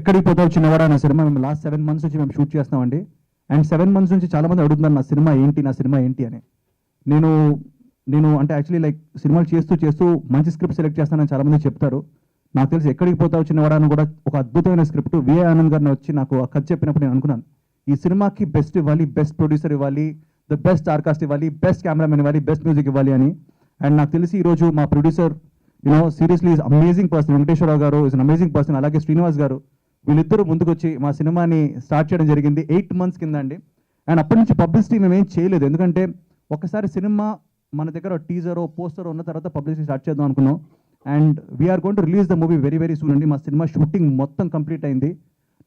ఎక్కడికి పోతావు చిన్నవాడా అనే సినిమా మేము లాస్ట్ 7 months నుంచి మేము షూట్ చేస్తామండి. అండ్ 7 months నుంచి చాలామంది అడుగుతున్నారు నా సినిమా ఏంటి అని. నేను నేను అంటే యాక్చువల్లీ లైక్ సినిమాలు చేస్తూ మంచి స్క్రిప్ట్ సెలెక్ట్ చేస్తానని చాలామంది చెప్తారు. నాకు తెలిసి ఎక్కడికి పోతావు చిన్నవాడా అని కూడా ఒక అద్భుతమైన స్క్రిప్ట్ విఏ ఆనంద్ గారిని వచ్చి నాకు ఆ కథ చెప్పినప్పుడు నేను అనుకున్నాను, ఈ సినిమాకి బెస్ట్ ఇవ్వాలి, బెస్ట్ ప్రొడ్యూసర్ ఇవ్వాలి, ద బెస్ట్ స్టార్ ఇవ్వాలి, బెస్ట్ కెమెరామెన్ ఇవ్వాలి, బెస్ట్ మ్యూజిక్ ఇవ్వాలి అని. అండ్ నాకు తెలిసి ఈరోజు మా producer seriously is amazing person, Venkateswara Rao గారు ఇస్ అన్ అమేజింగ్ పర్సన్, అలాగే శ్రీనివాస్ గారు, వీళ్ళిద్దరూ ముందుకొచ్చి మా సినిమాని స్టార్ట్ చేయడం జరిగింది 8 months కింద అండి. అండ్ అప్పటి నుంచి పబ్లిసిటీ మేము ఏం చేయలేదు, ఎందుకంటే ఒకసారి సినిమా మన దగ్గర టీజరో పోస్టరో ఉన్న తర్వాత పబ్లిసిటీ స్టార్ట్ చేద్దాం అనుకున్నాం. And we're going to release the movie very very soon అండి. మా సినిమా షూటింగ్ మొత్తం కంప్లీట్ అయింది.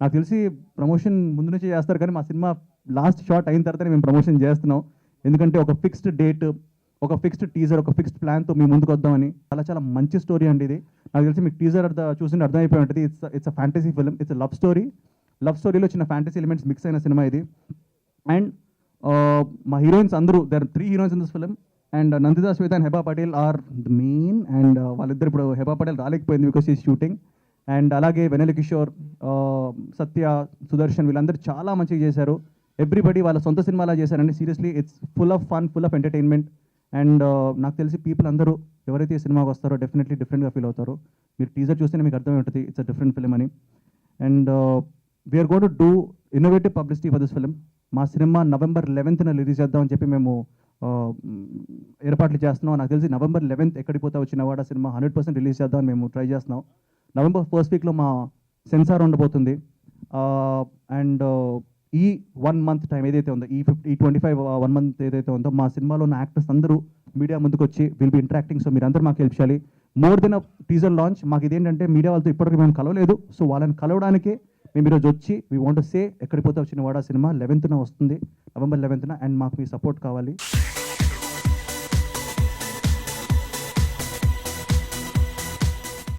నాకు తెలిసి ప్రమోషన్ ముందు నుంచే చేస్తారు, కానీ మా సినిమా లాస్ట్ షాట్ అయిన తర్వాతనే మేము ప్రమోషన్ చేస్తున్నాం. ఎందుకంటే ఒక ఫిక్స్డ్ డేట్, ఒక ఫిక్స్డ్ టీజర్, ఒక ఫిక్స్డ్ ప్లాన్తో మీ ముందుకు వద్దామని. చాలా మంచి స్టోరీ అండి ఇది. నాకు తెలిసి మీకు టీజర్ చూసి అర్థమైపోయి ఉంటుంది. It's a fantasy film, it's love story. Love స్టోరీలో చిన్న ఫ్యాంటసీ ఎలిమెంట్స్ మిక్స్ అయిన సినిమా ఇది. అండ్ మా హీరోయిన్స్ అందరూ, there 3 heroines in this film. And Nandita Swetha and Hebah Patel are the main. And వాళ్ళిద్దరు ఇప్పుడు హెబా పటేల్ రాలేకపోయింది బికాస్ ఈ షూటింగ్. అండ్ అలాగే వెనెల కిషోర్, సత్య, సుదర్శన్, వీళ్ళందరూ చాలా మంచిగా చేశారు. ఎవ్రీబడి వాళ్ళ సొంత సినిమాలా చేశారండి. Seriously it's full of fun, full of entertainment. And నాకు తెలిసి పీపుల్ అందరూ ఎవరైతే ఈ సినిమాకి వస్తారో డెఫినెట్లీ డిఫరెంట్గా ఫీల్ అవుతారు. మీరు టీజర్ చూస్తేనే మీకు అర్థమై ఉంటుంది ఇట్స్ అ డిఫరెంట్ ఫిలిం అని. And we're going to do innovative publicity for this film. మా సినిమా November 11th రిలీజ్ చేద్దామని చెప్పి మేము ఏర్పాట్లు చేస్తున్నాం. నాకు తెలిసి November 11th ఎక్కడికి పోతావు చిన్నవాడా సినిమా 100% రిలీజ్ చేద్దామని మేము ట్రై చేస్తున్నాం. November 1st weekలో మా సెన్సార్ ఉండబోతుంది. అండ్ ఈ 1 month టైం ఏదైతే ఉందో, ఈ 25 1 month ఏదైతే ఉందో, మా సినిమాలో ఉన్న యాక్టర్స్ అందరూ మీడియా ముందుకు వచ్చి విల్ బి ఇంటరాక్టింగ్. సో మీరు అందరూ మాకు హెల్ప్ చేయాలి. మోర్ దెన్ అ టీజర్ లాంచ్, మాకు ఇదేంటంటే మీడియా వాళ్ళతో ఇప్పటివరకు మేము కలవలేదు. సో వాళ్ళని కలవడానికి మేము ఈరోజు వచ్చి వీ వాంట్ టు సే ఎక్కడికి పోతావు చిన్నవాడా సినిమా 11th వస్తుంది, November 11th. అండ్ మాకు మీ సపోర్ట్ కావాలి.